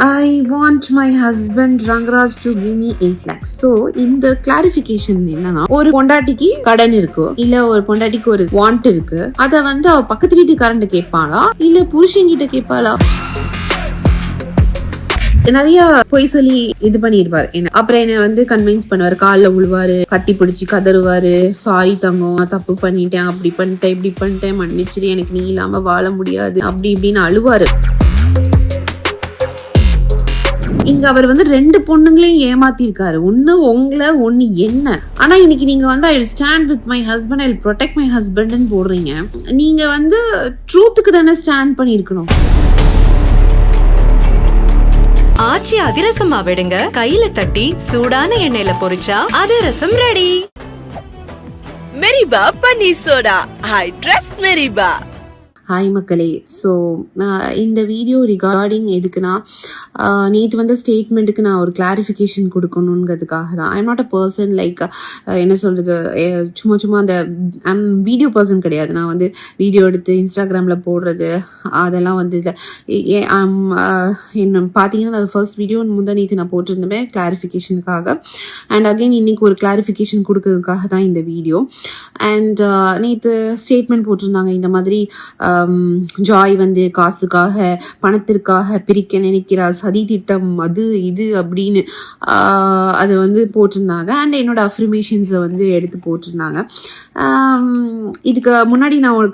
I want my husband Rangaraj to give me 8 lakhs. So இந்த clarification என்னன்னா, ஒரு பொண்டாட்டிக்கு கடன் இருக்கு, இல்ல ஒரு பொண்டாட்டிக்கு ஒரு வாண்ட் இருக்கு, அத வந்து அவ பக்கத்து வீட்டுக்காரண்ட கேட்பாளா இல்ல புருஷன்கிட்ட கேட்பாளா? நிறைய பொய் சொல்லி இது பண்ணிருவாரு. அப்புறம் என்ன வந்து கன்வின்ஸ் பண்ணுவாரு, காலில் விழுவாரு, கட்டி பிடிச்சி கதறுவாரு, சாரி தங்கம் தப்பு பண்ணிட்டேன், அப்படி பண்ணிட்டேன், இப்படி பண்ணிட்டேன், மன்னிச்சிரு, எனக்கு நீ இல்லாம வாழ முடியாது, அப்படி இப்படின்னு அழுவாரு. இங்க அவர் வந்து 2 பொண்ணுங்களையும் ஏமாத்திருக்காரு. ஒண்ணு உங்களை, ஒண்ணு என்ன. ஆனா இன்னைக்கு நீங்க வந்து I will stand with my husband, I will protect my husband போடுறீங்க. நீங்க வந்து ட்ரூத்துக்கு தானே ஸ்டாண்ட் பண்ணிருக்கணும். ஆச்சி அதிரசமா விடுங்க, கையில தட்டி சூடான எண்ணெயில பொரிச்சா அதிரசம் ready. Meriba paneer soda, I trust Meriba. Hi மக்களே. ஸோ இந்த வீடியோ ரிகார்டிங் எதுக்குன்னா, நேற்று வந்து ஸ்டேட்மெண்ட்டுக்கு நான் ஒரு கிளாரிஃபிகேஷன் கொடுக்கணுங்கிறதுக்காக தான். I'm not a person like என்ன சொல்றது, சும்மா அந்த வீடியோ பர்சன் கிடையாது. நான் வந்து வீடியோ எடுத்து இன்ஸ்டாகிராமில் போடுறது அதெல்லாம் வந்து என்ன பார்த்தீங்கன்னா, அது ஃபர்ஸ்ட் வீடியோ நேற்று நான் போட்டிருந்தேன் கிளாரிஃபிகேஷனுக்காக. அண்ட் அகெயின் இன்னைக்கு ஒரு கிளாரிஃபிகேஷன் கொடுக்கறதுக்காக தான் இந்த வீடியோ. அண்ட் நேற்று ஸ்டேட்மெண்ட் போட்டிருந்தாங்க, இந்த மாதிரி ஜாய் வந்து காசுக்காக பணத்திற்காக பிரிக்க நினைக்கிறார், சதி திட்டம், அது இது அப்படின்னு அது வந்து போட்டிருந்தாங்க. அண்ட் என்னோட அஃபர்மேஷன்ஸை வந்து எடுத்து போட்டிருந்தாங்க. இதுக்கு முன்னாடி நான் ஒரு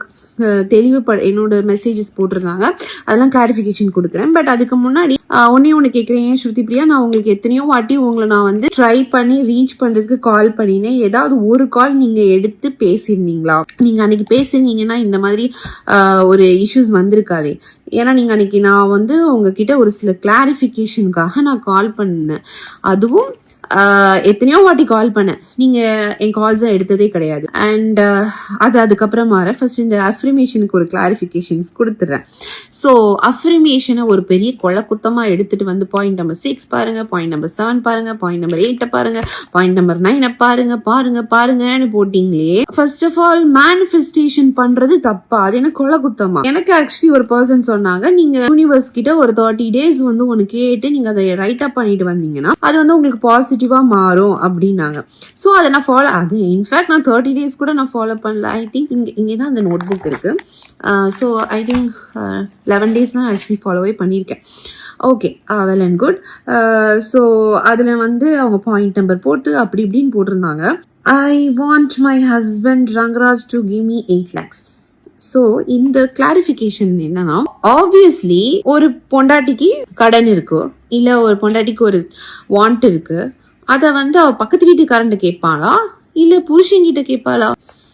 தெளிவு என்னோட மெசேஜஸ் போட்டிருந்தாங்க, அதெல்லாம் கிளாரிஃபிகேஷன் கொடுக்குறேன். பட் அதுக்கு முன்னாடி ஒன்னு கேட்குறேன், ஏன் ஸ்ருதி பிரியா, நான் உங்களுக்கு எத்தனையோ வாட்டி உங்களை நான் வந்து ட்ரை பண்ணி ரீச் பண்றதுக்கு கால் பண்ணினேன், ஏதாவது ஒரு கால் நீங்க எடுத்து பேசியிருந்தீங்களா? நீங்க அன்னைக்கு பேசிருந்தீங்கன்னா இந்த மாதிரி ஒரு இஷ்யூஸ் வந்திருக்காதே. ஏன்னா நீங்க அன்னைக்கு நான் வந்து உங்ககிட்ட ஒரு சில கிளாரிஃபிகேஷனுக்காக நான் கால் பண்ணேன். அதுவும் எத்தனையோ வாட்டி கால் பண்ணேன், நீங்க என் கால்ஸ் எடுத்ததே கிடையாது. அண்ட் அதுக்கப்புறமா ஃபர்ஸ்ட் இந்த அஃபர்மேஷனுக்கு ஒரு கிளாரிஃபிகேஷன்ஸ் கொடுத்துறேன். ஸோ அஃபர்மேஷனை ஒரு பெரிய கொலை குத்தமா எடுத்துட்டு வந்து பாயிண்ட் நம்பர் 6 பாருங்க, பாயிண்ட் நம்பர் 7 பாருங்க, பாயிண்ட் நம்பர் 8 பாருங்க, பாயிண்ட் நம்பர் 9 பாருங்கன்னு போட்டீங்களே. ஃபர்ஸ்ட் ஆஃப் ஆல் மேனிஃபெஸ்டேஷன் பண்றது தப்பா? அது என்ன கொலை குத்தமா? எனக்கு ஆக்சுவலி ஒரு பர்சன் சொன்னாங்க, நீங்க யூனிவர்ஸ் கிட்ட ஒரு 30 days வந்து ஒன்னு கேட்டு நீங்க அதை ரைட் அப் பண்ணிட்டு வந்தீங்கன்னா அது வந்து உங்களுக்கு பாசிட்டிவா மாறும் அப்படின்னாங்க. ஸோ அதை நான் ஃபாலோ, அது இன்ஃபேக்ட் நான் 30 days கூட நான் ஃபாலோ பண்ணல. ஐ திங்க் இங்கேதான் அந்த நோட் புக் இருக்கு. ஸோ ஐ திங்க் 11 days நான் ஆக்சுவலி ஃபாலோவே பண்ணியிருக்கேன். Okay, well and good. So அதில் வந்து அவங்க பாயிண்ட் நம்பர் போட்டு அப்படி இப்படின்னு போட்டிருந்தாங்க. ஐ want my husband Rangaraj to give me 8 lakhs. So இந்த கிளாரிஃபிகேஷன் என்னன்னா, ஆப்வியஸ்லி ஒரு பொண்டாட்டிக்கு கடன் இருக்கு, இல்ல ஒரு பொண்டாட்டிக்கு ஒரு வாண்ட் இருக்கு, அத வந்து அவ பக்கத்து வீட்டுக்காரண்ட கேட்பாளா இல்ல புருஷன்கிட்ட கேட்பாளா?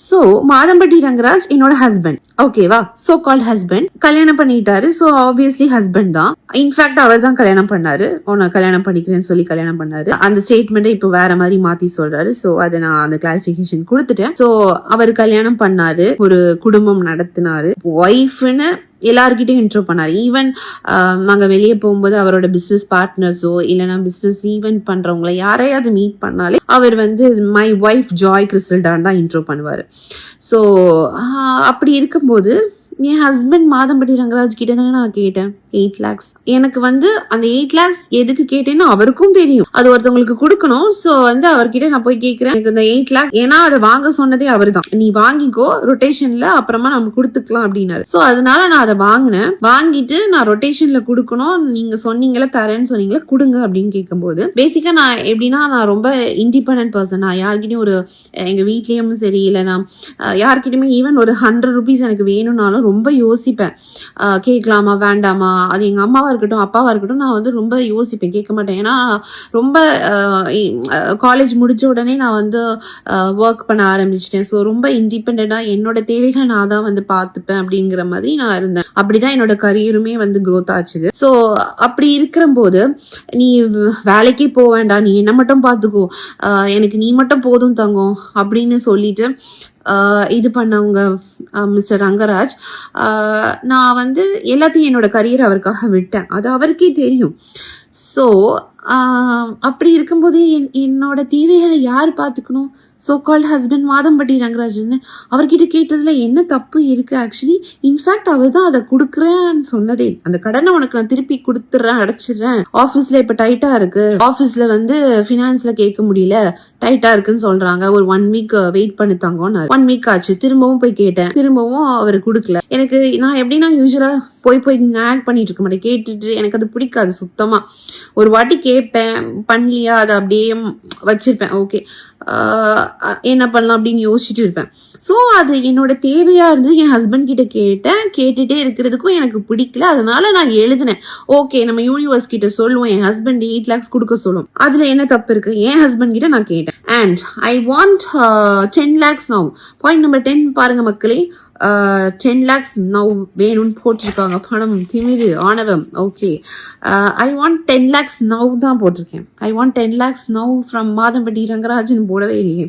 சோ மாதம்பட்டி ரங்கராஜ் என்னோட ஹஸ்பண்ட், ஓகேவா? சோ கால்ட் ஹஸ்பண்ட், கல்யாணம் பண்ணிட்டாரு. சோ ஆப்வியஸ்லி ஹஸ்பண்ட் தான். இன்ஃபேக்ட் அவர் தான் கல்யாணம் பண்ணாரு, நான் கல்யாணம் பண்ணிக்கிறேன்னு சொல்லி கல்யாணம் பண்ணாரு. அந்த ஸ்டேட்மெண்ட்டை இப்போ வேற மாதிரி மாத்தி சொல்றாரு. சோ அதை நான் அந்த கிளாரிபிகேஷன் கொடுத்துட்டேன். சோ அவர் கல்யாணம் பண்ணாரு, ஒரு குடும்பம் நடத்தினாரு, ஒய்ஃப்னு எல்லார்கிட்டையும் இன்ட்ரோ பண்ணாரு. ஈவன் நாங்க வெளியே போகும்போது அவரோட பிசினஸ் பார்ட்னர்ஸோ இல்லைன்னா பிசினஸ் ஈவென்ட் பண்றவங்கள யாரையாவது மீட் பண்ணாலே அவர் வந்து மை ஒய்ஃப் ஜாய் கிறிஸ்டல்டான் தான் இன்ட்ரோ பண்ணுவாரு. ஸோ அப்படி இருக்கும்போது என் ஹஸ்பண்ட் மாதம்பட்டி ரங்கராஜ் கிட்ட தானே நான் கேட்டேன் 8 lakhs. எனக்கு வந்து அந்த 8 lakhs எதுக்கு கேட்டேன்னு அவருக்கும் தெரியும், அது ஒருத்தவங்களுக்கு கொடுக்கணும். சோ வந்து அவர்கிட்ட நான் போய் கேட்கிறேன், எனக்கு இந்த 8 lakhs, ஏன்னா அதை வாங்க சொன்னதே அவர் தான், நீ வாங்கிக்கோ ரொட்டேஷன்ல அப்புறமா நம்ம கொடுத்துக்கலாம் அப்படின்னாரு. சோ அதனால நான் அதை வாங்கினேன். வாங்கிட்டு நான் ரொட்டேஷன்ல கொடுக்கணும், நீங்க சொன்னீங்களா தரேன்னு சொன்னீங்களா கொடுங்க அப்படின்னு கேட்கும்போது, பேசிக்கா நான் எப்படின்னா, நான் ரொம்ப இண்டிபெண்டன்ட் பர்சன். நான் யார்கிட்டயும் ஒரு எங்க வீட்லயும் சரி இல்ல நான் யார்கிட்டயுமே ஈவன் ஒரு 100 rupees எனக்கு வேணும்னாலும் ரொம்ப யோசிப்பேன், கேட்கலாமா வேண்டாமா. அது எங்க அம்மாவா இருக்கட்டும் அப்பாவா இருக்கட்டும், நான் வந்து ரொம்ப யோசிப்பேன், கேட்க மாட்டேன். ஏன்னா ரொம்ப காலேஜ் முடிச்ச உடனே நான் வந்து ஒர்க் பண்ண ஆரம்பிச்சிட்டேன். ஸோ ரொம்ப இண்டிபெண்டா என்னோட தேவைகள் நான் தான் வந்து பார்த்துப்பேன் அப்படிங்கிற மாதிரி நான் இருந்தேன். அப்படிதான் என்னோட கரியருமே வந்து க்ரோத் ஆச்சுது. ஸோ அப்படி இருக்கிற போது, நீ வேலைக்கே போக வேண்டாம், நீ என்ன மட்டும் பார்த்துக்கோ, எனக்கு நீ மட்டும் போதும் தங்கம் அப்படின்னு சொல்லிட்டு இது பண்ணவங்க மிஸ்டர் ரங்கராஜ். நான் வந்து எல்லாத்தையும் என்னோட கரியர் அவருக்காக விட்டேன், அது அவருக்கே தெரியும். ஸோ அப்படி இருக்கும்போது என்னோட தேவைகளை யார் பார்த்துக்கணும்? So called husband Madhampatti Rangarajan. அவர்கிட்ட கேட்டதுல என்ன தப்பு இருக்கு? ஆக்சுவலி இன்ஃபேக்ட் அவர் தான் அதை கொடுக்குறேன்னு சொன்னதே. அந்த கடனை உனக்கு நான் திருப்பி கொடுத்துறேன், அடைச்சிடுறேன். ஆபீஸ்ல இப்ப டைட்டா இருக்கு, ஆபீஸ்ல வந்து பினான்ஸ்ல கேட்க முடியல, டைட்டா இருக்குன்னு சொல்றாங்க, ஒரு 1 வீக் வெயிட் பண்ணி தாங்கன்னு. 1 வீக் ஆச்சு, திரும்பவும் போய் கேட்டேன், திரும்பவும் அவர் கொடுக்கல. எனக்கு நான் எப்படின்னா யூஸ்வலா போய் ஆட் பண்ணிட்டு இருக்க மாட்டேன், கேட்டுட்டு எனக்கு அது பிடிக்காது சுத்தமா. ஒரு வாட்டி கேட்பேன், பண்ணலையா அதை அப்படியே வச்சிருப்பேன். ஓகே என்ன பண்ணலாம் அப்படின்னு யோசிச்சுட்டு இருப்பேன். சோ அது என்னோட தேவையா இருந்து என் ஹஸ்பண்ட் கிட்ட கேட்டேன். கேட்டுட்டே இருக்கிறதுக்கும் எனக்கு பிடிக்கல, அதனால நான் எழுதினேன். ஓகே நம்ம யூனிவர்ஸ் கிட்ட சொல்லுவோம், என் ஹஸ்பண்ட் 8 lakhs கொடுக்க சொல்லும், அதுல என்ன தப்பு இருக்கு? என் ஹஸ்பண்ட் கிட்ட நான் கேட்டேன். And I want 10 lakhs now. Point number 10 பாருங்க மக்களே, 10 lakhs now வேணும்னு போட்டிருக்காங்க. பணம், திமிரு, ஆணவம். Okay I want 10 lakhs now தான் போட்டிருக்கேன். I want 10 lakhs now from Madhampatti Rangarajan போடவே இல்லையே.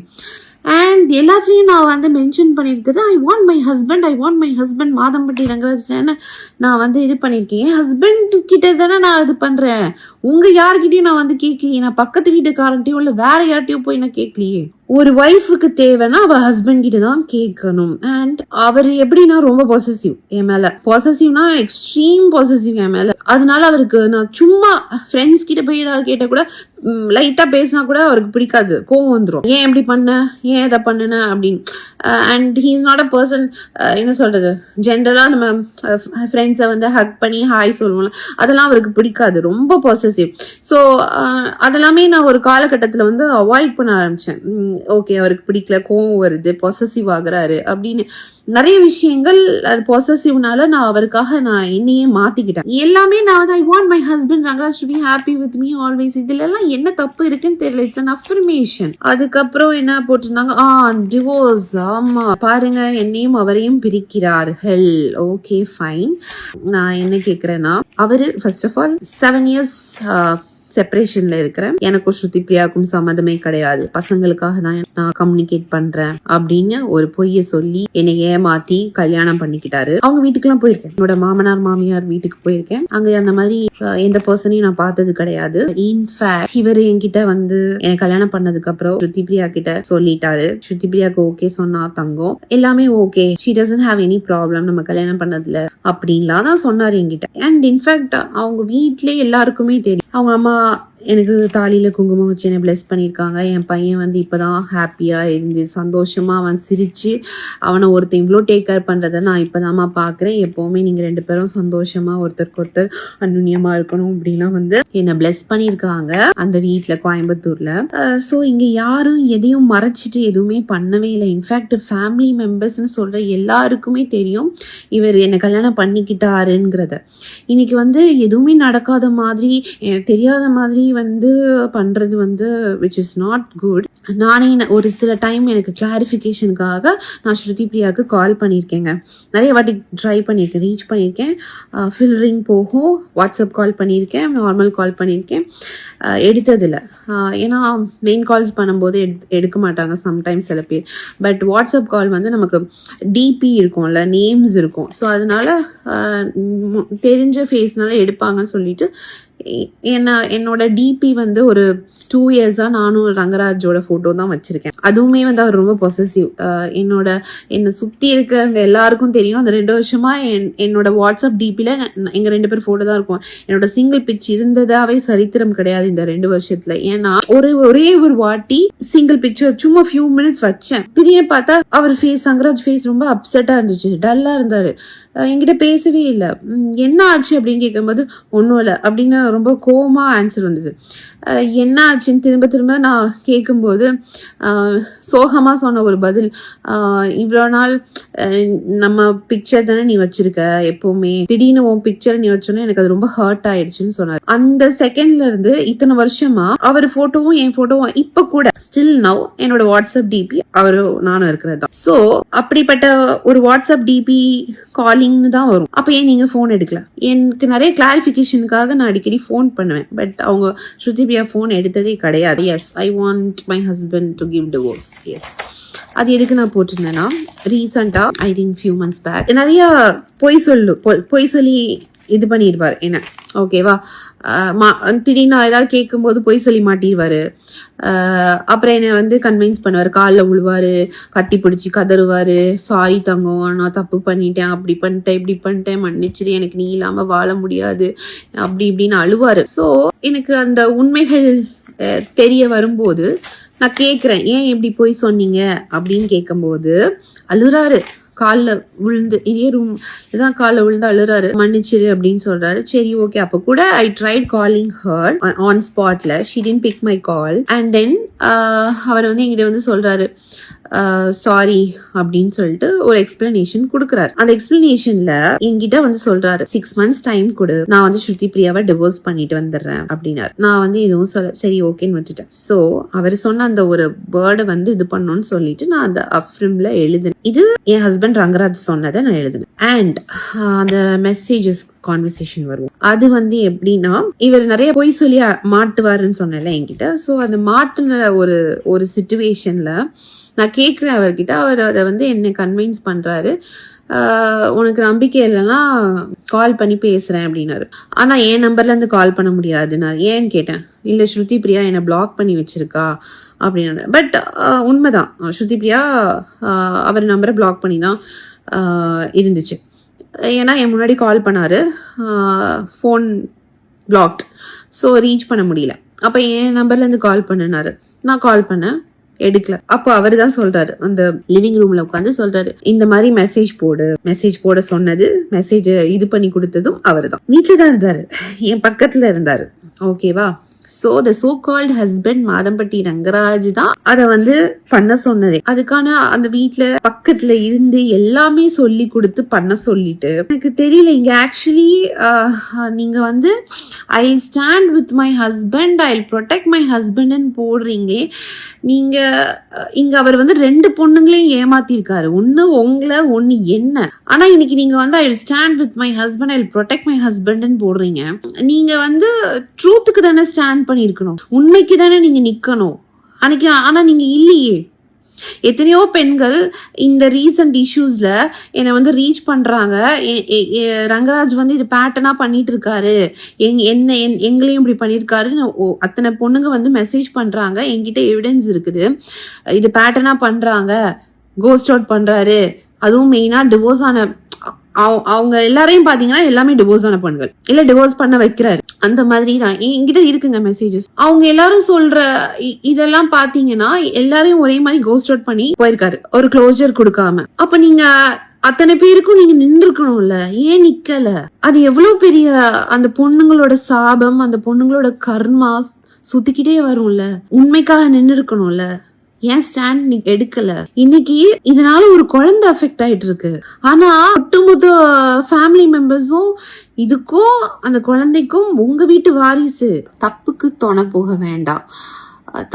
அண்ட் எல்லாத்தையும் நான் வந்து மென்ஷன் பண்ணிருக்குது, I want my husband Madhampatti Rangarajan நான் வந்து இது பண்ணிருக்கேன். என் ஹஸ்பண்ட் கிட்ட தானே நான் இது பண்றேன், உங்க யார்கிட்டயும் நான் வந்து கேட்கலையே. நான் பக்கத்து வீட்டுக்காரன்ட்டையும் இல்ல வேற யார்ட்டையும் போய் நான் கேட்கலையே. ஒரு ஒய்ஃபுக்கு தேவைன்னா அவ ஹஸ்பண்ட் கிட்ட தான் கேட்கணும். அண்ட் அவர் எப்படின்னா ரொம்ப பொசசிவ் என் மேல, பொசசிவ்னா எக்ஸ்ட்ரீம் பொசசிவ் என் மேல. அதனால அவருக்கு நான் சும்மா ஃப்ரெண்ட்ஸ் கிட்ட போய் ஏதாவது கேட்ட கூட, லைட்டா பேசினா கூட அவருக்கு பிடிக்காது, கோவம் வந்துடும். ஏன் எப்படி பண்ண, ஏன் இதை பண்ணுன அப்படின்னு. And he is not a person, என்ன சொல்றது, ஜென்ரலா நம்ம ஃப்ரெண்ட்ஸை வந்து ஹக் பண்ணி ஹாய் சொல்லுவோம்ல, அதெல்லாம் அவருக்கு பிடிக்காது, ரொம்ப பொசசிவ். ஸோ அதெல்லாமே நான் ஒரு காலகட்டத்தில் வந்து அவாய்ட் பண்ண ஆரம்பிச்சேன். ஓகே அவருக்கு பிடிக்கல, கோவம் வருது, பொசசிவ் ஆகுறாரு அப்படின்னு நிறைய விஷயங்கள். அது பொசசிவ்னால நான் அவருக்காக நான் என்னையே மாத்திக்கிட்டேன். எல்லாமே நான் வந்து ஐ want my husband Rangaraj to be happy with me always. இதுல எல்லாம் என்ன தப்பு இருக்குன்னு தெரியல, இட்ஸ் an affirmation. அதுக்கப்புறம் என்ன போட்டிருந்தாங்க, டிவோர்ஸ். ஆமா பாருங்க, என்னையும் அவரையும் பிரிக்கிறார்கள். Okay fine. நான் என்ன கேக்குறேன்னா, அவரு ஃபர்ஸ்ட் ஆஃப் ஆல் 7 years செப்பரேஷன்ல இருக்கிறேன், எனக்கும் ஸ்ருதி பிரியாவுக்கும் சம்மதமே கிடையாது, பசங்களுக்காக தான் நான் கம்யூனிகேட் பண்றேன் அப்படின்னு ஒரு பொய்ய சொல்லி என்னை ஏமாத்தி கல்யாணம் பண்ணிக்கிட்டாரு. அவங்க வீட்டுக்கெல்லாம் போயிருக்கேன், என்னோட மாமனார் மாமியார் வீட்டுக்கு போயிருக்கேன். அங்க அந்த மாதிரி எந்த பர்சனையும் நான் பார்த்தது கிடையாது. இன்ஃபேக்ட் இவர் என்கிட்ட வந்து என்னை கல்யாணம் பண்ணதுக்கு அப்புறம் ஸ்ருதி பிரியா கிட்ட சொல்லிட்டாரு. ஸ்ருதி பிரியாக்கு ஓகே சொன்னா தங்கம், எல்லாமே okay, she doesn't have any problem நம்ம கல்யாணம் பண்ணதுல அப்படின்லாம் தான் சொன்னாரு என்கிட்ட. அண்ட் இன்ஃபேக்ட் அவங்க வீட்லயே எல்லாருக்குமே தெரியும், அவங்க அம்மா எனக்கு தாலியில குங்குமம் வச்சு என்ன பிளஸ் பண்ணியிருக்காங்க. என் பையன் வந்து இப்பதான் ஹாப்பியா இருந்து சந்தோஷமா அவன் சிரிச்சு அவனை ஒருத்தன் இவ்வளோ டேக் கேர் பண்றதை நான் இப்பதாம்மா பாக்குறேன். எப்பவுமே நீங்க 2 பேரும் சந்தோஷமா ஒருத்தருக்கு ஒருத்தர் அன்னுன்யமா இருக்கணும் அப்படின்லாம் வந்து என்ன பிளஸ் பண்ணியிருக்காங்க அந்த வீட்டுல, கோயம்புத்தூர்ல. சோ இங்க யாரும் எதையும் மறைச்சிட்டு எதுவுமே பண்ணவே இல்லை. இன்ஃபேக்ட் ஃபேமிலி மெம்பர்ஸ்ன்னு சொல்ற எல்லாருக்குமே தெரியும் இவர் என்ன கல்யாணம் பண்ணிக்கிட்டாருங்கிறத. இன்னைக்கு வந்து எதுவுமே நடக்காத மாதிரி, எனக்கு தெரியாத மாதிரி வந்து பண்றது வந்து which is not good. நானே ஒரு சில டைம் எனக்கு கிளாரிஃபிகேஷனுக்காக நான் ஸ்ருதி பிரியாவுக்கு கால் பண்ணியிருக்கேங்க, நிறைய வாட்டி ட்ரை பண்ணியிருக்கேன், ரீச் பண்ணியிருக்கேன். ஃபில்ரிங் போகும், வாட்ஸ்அப் கால் பண்ணியிருக்கேன், நார்மல் கால் பண்ணியிருக்கேன், எடுத்ததில்லை. ஏன்னா மெயின் கால்ஸ் பண்ணும்போது எடுக்க மாட்டாங்க சம்டைம்ஸ் சில பேர். பட் வாட்ஸ்அப் கால் வந்து நமக்கு டிபி இருக்கும்ல, நேம்ஸ் இருக்கும், ஸோ அதனால தெரிஞ்ச ஃபேஸ்னால எடுப்பாங்கன்னு சொல்லிட்டு என்னோட டிபி வந்து ஒரு 2 years-ஆ நானும் ரங்கராஜோட போட்டோ தான் வச்சிருக்கேன். அதுவுமே வந்து அவர் ரொம்ப பொசசிவ். என்னை சுத்தி இருக்கிறவங்க எல்லாருக்கும் தெரியும், அந்த 2 வருஷமா என்னோட வாட்ஸ்அப் டிபில எங்க 2 பேர் போட்டோ தான் இருக்கும். என்னோட சிங்கிள் பிக்ச் இருந்ததாவே சரித்திரம் கிடையாது இந்த 2 வருஷத்துல. ஏன்னா ஒரே ஒரு வாட்டி சிங்கிள் பிக்சர் சும்மா ஃபியூ மினிட்ஸ் வச்சேன், திடீர்னு பார்த்தா அவர் ஃபேஸ், ரங்கராஜ் ஃபேஸ் ரொம்ப அப்செட்டா இருந்துச்சு, டல்லா இருந்தாரு, என்கிட்ட பேசவே இல்லை. என்ன ஆச்சு அப்படின்னு கேட்கும்போது ஒன்றும் இல்லை அப்படின்னு ரொம்ப கோவமா ஆன்சர் வந்தது. என்ன ஆச்சுன்னு திரும்ப நான் கேட்கும்போது சோகமா சொன்ன ஒரு பதில், இவ்வளோ நாள் நம்ம பிக்சர் தானே நீ வச்சிருக்க எப்பவுமே, திடீர்னு உன் பிக்சர் நீ வச்சோன்னா எனக்கு அது ரொம்ப ஹர்ட் ஆயிடுச்சுன்னு சொன்னார். அந்த செகண்ட்ல இருந்து இத்தனை வருஷமா அவர் போட்டோவும் என் போட்டோவும் இப்ப கூட ஸ்டில் நவ் என்னோட வாட்ஸ்அப் டிபி அவரும் நானும் இருக்கிறது தான். சோ அப்படிப்பட்ட ஒரு வாட்ஸ்அப் டிபி காலிங்னு தான் வரும். அப்ப ஏன் நீங்க போன் எடுக்கல? எனக்கு நிறைய கிளாரிபிகேஷனுக்காக நான் அடிக்கடி போன் பண்ணுவேன், பட் அவங்க ஸ்ருதி பிரியா போன் எடுத்ததே கிடையாது. Yes, I want my husband to give divorce. Yes, அது எதுக்கு நான் போட்டிருந்தேன்னா, ரீசெண்டா I think few months back நிறைய பொய் சொல்லி இது பண்ணிடுவார் என்ன, ஓகேவா? திடீர்னு நான் ஏதாவது கேட்கும்போது பொய் சொல்லி மாட்டிடுவாரு. அப்புறம் என்ன வந்து கன்வின்ஸ் பண்ணுவாரு, காலில் விழுவாரு, கட்டி பிடிச்சி கதறுவாரு, சாரி தங்கம் நான் தப்பு பண்ணிட்டேன், அப்படி பண்ணிட்டேன் இப்படி பண்ணிட்டேன், மன்னிச்சிரு, எனக்கு நீ இல்லாம வாழ முடியாது, அப்படி இப்படின்னு அழுவாரு. ஸோ எனக்கு அந்த உண்மைகள் தெரிய வரும்போது நான் கேக்குறேன், ஏன் இப்படி போய் சொன்னீங்க அப்படின்னு கேட்கும்போது அழுறாரு. காலில் விழுந்து இதே ரூம் இதான் காலில் விழுந்து அழுறாரு, மன்னிச்சிரு அப்படின்னு சொல்றாரு. சரி ஓகே. அப்ப கூட I tried calling her on ஸ்பாட்ல, she didn't pick my call. And then அவர் வந்து என்கிட்ட வந்து சொல்றாரு சாரி அப்படின்னு சொல்லிட்டு ஒரு எக்ஸ்பிளனேஷன் கொடுக்குறாரு. அந்த எக்ஸ்பிளனேஷன்ல என்கிட்ட வந்து சொல்றாரு 6 months டைம் கொடு, நான் வந்து ஸ்ருதி பிரியாவை டிவோர்ஸ் பண்ணிட்டு வந்துடுறேன் அப்படின்னாரு. நான் வந்து எதுவும் சரி ஓகேன்னு விட்டுட்டேன். சோ அவர் சொன்ன அந்த ஒரு வேர்டை வந்து இது பண்ணணும்னு சொல்லிட்டு நான் அந்த அஃப்ரிம்ல எழுதினேன். இது என் ஹஸ்பண்ட் ரங்கராஜ் சொன்னதை நான் எழுதினேன். அண்ட் அந்த மெசேஜஸ் கான்வர்சேஷன் வரும். அது வந்து எப்படின்னா, இவர் நிறைய பொய் சொல்லி மாட்டுவாருன்னு சொன்னல என்கிட்ட. சோ அந்த மாட்டுன ஒரு சிச்சுவேஷன்ல நான் கேட்கிறேன் அவர்கிட்ட. அவர் அதை வந்து என்ன கன்வின்ஸ் பண்றாரு, உனக்கு நம்பிக்கை இல்லைன்னா கால் பண்ணி பேசுறேன் அப்படின்னாரு. ஆனா என் நம்பர்ல இருந்து கால் பண்ண முடியாது. நான் ஏன்னு கேட்டேன். இல்ல ஸ்ருதி பிரியா என்ன பிளாக் பண்ணி வச்சிருக்கா அப்படின்னு. பட் உண்மைதான், ஸ்ருதி பிரியா அவர் நம்பரை பிளாக் பண்ணி தான் இருந்துச்சு. ஏன்னா என் முன்னாடி கால் பண்ணாரு, ஃபோன் பிளாக்ட், ஸோ ரீச் பண்ண முடியல. அப்ப என் நம்பர்ல இருந்து கால் பண்ணினாரு. நான் கால் பண்ணேன், எடுக்கல. அப்போ அவரு தான் சொல்றாரு, அந்த லிவிங் ரூம்ல உட்காந்து சொல்றாரு, இந்த மாதிரி மெசேஜ் போட சொன்னது, மெசேஜ் இது பண்ணி கொடுத்ததும் அவரு தான். வீட்டுல தான் இருந்தாரு, என் பக்கத்துல இருந்தாரு. ஓகேவா? So the so called husband Madhampatti Rangaraj தான் அதை வந்து பண்ண சொன்னதே. அதுக்கான அந்த வீட்டுல பக்கத்துல இருந்து எல்லாமே சொல்லி கொடுத்து பண்ண சொல்லிட்டு எனக்கு தெரியல. இங்க ஆக்சுவலி நீங்க வந்து I stand with my husband, I protect my husband போடுறீங்க. நீங்க இங்க அவர் வந்து 2 பொண்ணுங்களையும் ஏமாத்திருக்காரு, ஒண்ணு உங்களை ஒண்ணு என்ன. ஆனா இன்னைக்கு நீங்க வந்து I stand with my husband, I protect my husband போடுறீங்க. நீங்க வந்து ட்ரூத்துக்கு தானே ஸ்டாண்ட் பண்ணிருக்கணும், உண்மைக்கு தானே நீங்க நிக்கணும் அன்னைக்கு. ஆனா நீங்க இல்லையே. எத்தனையோ பெண்கள் இந்த ரீசன்ட் இஷ்யூஸ்ல என்னை வந்து ரீச் பண்றாங்க, ரங்கராஜ் வந்து இது பேட்டர்னா பண்ணிட்டு இருக்காரு, எங்களையும் இப்படி பண்ணிருக்காருன்னு அத்தனை பொண்ணுங்க வந்து மெசேஜ் பண்றாங்க. என்கிட்ட எவிடன்ஸ் இருக்குது, இது பேட்டர்னா பண்றாங்க, கோஸ்ட் அவுட் பண்றாரு. அதுவும் மெயினா டிவோர்ஸ் ஆன அவங்க எல்லாரையும் பாத்தீங்கன்னா எல்லாமே டிவோர்ஸ் ஆன பெண்கள், இல்ல டிவோர்ஸ் பண்ண வைக்கிறாரு, அந்த மாதிரி தான் என்கிட்ட இருக்குங்க மெசேஜஸ். அவங்க எல்லாரும் சொல்ற இதெல்லாம் பாத்தீங்கன்னா எல்லாரையும் ஒரே மாதிரி கோஸ்ட் அவுட் பண்ணி போயிருக்காரு, ஒரு க்ளோஜர் கொடுக்காம. அப்ப நீங்க அத்தனை பேருக்கும் நீங்க நின்று இருக்கணும்ல, ஏன் நிக்கல? அது எவ்வளவு பெரிய அந்த பொண்ணுங்களோட சாபம், அந்த பொண்ணுங்களோட கர்மா சுத்திக்கிட்டே வரும்ல. உண்மைக்காக நின்று இருக்கணும்ல, ஏன் ஸ்டாண்ட் நீ எடுக்கல? இன்னைக்கு இதனால ஒரு குழந்தை அஃபெக்ட் ஆயிட்டு இருக்கு. ஆனா ஒட்டுமொத்த ஃபேமிலி மெம்பர்ஸும் இதுக்கும் அந்த குழந்தைக்கும் உங்க வீட்டு வாரிசு. தப்புக்கு துணை போக வேண்டாம்.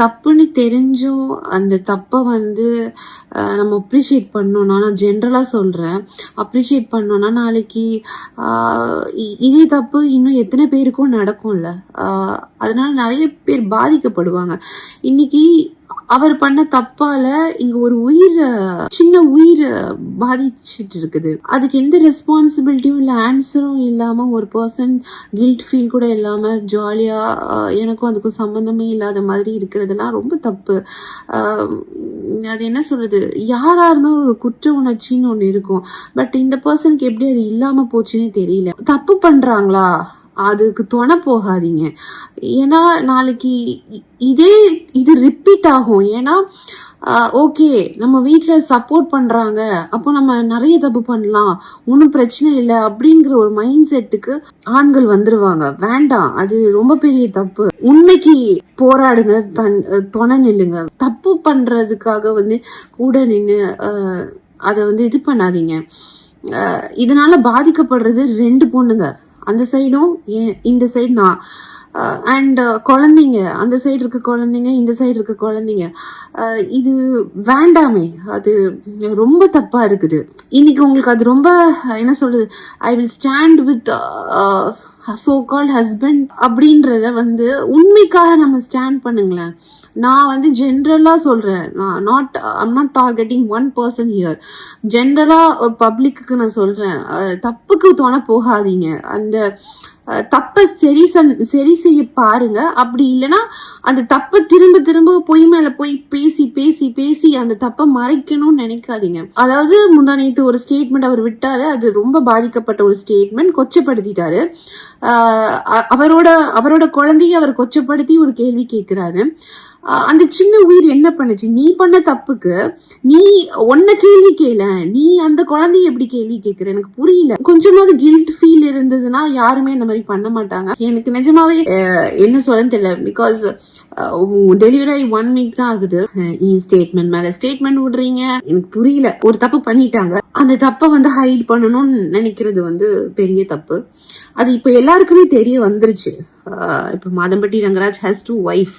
தப்புன்னு தெரிஞ்சும் அந்த தப்பை வந்து நம்ம அப்ரிஷியேட் பண்ணோம்னா, நான் ஜென்ரலா சொல்றேன், அப்ரிஷியேட் பண்ணோம்னா நாளைக்கு இதே தப்பு இன்னும் எத்தனை பேருக்கும் நடக்கும்ல. அதனால நிறைய பேர் பாதிக்கப்படுவாங்க. இன்னைக்கு அவர் பண்ண தப்பால இங்க ஒரு சின்ன உயிர் பாதிச்சுட்டு இருக்குது. அதுக்கு எந்த ரெஸ்பான்சிபிலிட்டியும் இல்ல, ஆன்சரும் இல்லாம ஒரு பர்சன் கில்ட் ஃபீல் கூட இல்லாம ஜாலியா எனக்கும் அதுக்கும் சம்பந்தமே இல்லாத மாதிரி இருக்கிறதுலாம் ரொம்ப தப்பு. அது என்ன சொல்றது, யாரா இருந்தாலும் ஒரு குற்ற உணர்ச்சின்னு ஒண்ணு இருக்கும். பட் இந்த பர்சனுக்கு எப்படி அது இல்லாம போச்சுன்னே தெரியல. தப்பு பண்றாங்களா, அதுக்கு துணை போகாதீங்க. ஏன்னா நாளைக்கு இது ரிப்பீட் ஆகும். ஏன்னா ஓகே நம்ம வீட்டுல சப்போர்ட் பண்றாங்க, அப்போ நம்ம நிறைய தப்பு பண்ணலாம், ஒன்னும் பிரச்சனை இல்லை அப்படிங்கிற ஒரு மைண்ட் செட்டுக்கு ஆண்கள் வந்துருவாங்க. வேண்டாம், அது ரொம்ப பெரிய தப்பு. உண்மைக்கு போராடுங்க, துணை நில்லுங்க. தப்பு பண்றதுக்காக வந்து கூட நின்று அதை வந்து இது பண்ணாதீங்க. இதனால பாதிக்கப்படுறது 2 பொண்ணுங்க, அந்த சைடும் இந்த சைடு நான். அண்ட் குழந்தைங்க, அந்த சைடு இருக்க குழந்தைங்க, இந்த சைடு இருக்க குழந்தைங்க. இது வேண்டாமே, அது ரொம்ப தப்பா இருக்குது. இன்னைக்கு உங்களுக்கு அது ரொம்ப என்ன சொல்றது, I will stand with so called husband அப்படின்றத வந்து உண்மைக்காக நம்ம ஸ்டாண்ட் பண்ணுங்களேன். நான் வந்து ஜென்ரலா சொல்றேன், I'm not targeting one person here. ஜென்ரலா பப்ளிக்கு நான் சொல்றேன், தப்புக்கு துணை போகாதீங்க. அந்த தப்பை சரி செய்ய பாருங்க. அப்படி இல்லைன்னா அந்த தப்பை திரும்ப திரும்ப பொய் மேல போய் பேசி பேசி பேசி அந்த தப்பை மறைக்கணும்னு நினைக்காதீங்க. அதாவது முந்தானேத்து ஒரு ஸ்டேட்மெண்ட் அவர் விட்டாரு, அது ரொம்ப பாதிக்கப்பட்ட ஒரு ஸ்டேட்மெண்ட். கொச்சப்படுத்திட்டாரு. அவரோட குழந்தைய அவர் கொச்சப்படுத்தி ஒரு கேள்வி கேட்கிறாரு. அந்த சின்ன உயிர் என்ன பண்ணுச்சு? நீ பண்ண தப்புக்கு நீ ஒன்ன கேள்வி கேள, நீ அந்த குழந்தைய எப்படி கேள்வி கேட்கிற? எனக்கு புரியல. கொஞ்சமாவது கில்ட் ஃபீல் இருந்ததுன்னா யாருமே இந்த மாதிரி பண்ண மாட்டாங்க. எனக்கு நிஜமாவே என்ன சொல்லன்னு தெரியல. பிகாஸ் டெலிவரி ஆகி 1 வீக் தான் ஆகுது. ஸ்டேட்மெண்ட் மேல ஸ்டேட்மெண்ட் விடுறீங்க, எனக்கு புரியல. ஒரு தப்பு பண்ணிட்டாங்க, அந்த தப்பை வந்து ஹைட் பண்ணணும்னு நினைக்கிறது வந்து பெரிய தப்பு. அது இப்ப எல்லாருக்குமே தெரிய வந்துருச்சு. இப்ப மாதம்பட்டி ரங்கராஜ் ஹேஸ் 2 வைஃப்,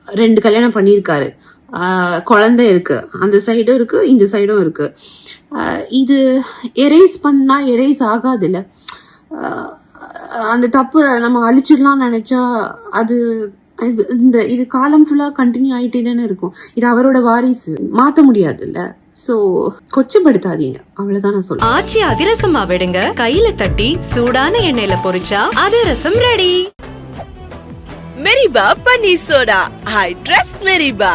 2 கல்யாணம் பண்ணியிருக்காரு, குழந்தை இருக்கு, அந்த சைடும் இருக்கு, இந்த சைடும் இருக்கு. இது எரேஸ் பண்ணா எரேஸ் ஆகாது இல்ல. அந்த தப்பு நம்ம அழிச்சிடலாம் நினைச்சா அது இது காலம் ஃபுல்லா கண்டினியூ ஆயிட்டே தானே இருக்கும். இது அவரோட வாரிசு, மாத்த முடியாது இல்ல. சோ கொச்சப்படுத்தாதீங்க, அவ்வளவுதான் நான் சொல்றேன். ஆச்சி அதிரசமா விடுங்க, கையில தட்டி சூடான எண்ணெயில பொரிச்சா அதிரசம் ready. Meriba paneer soda. I trust Meriba.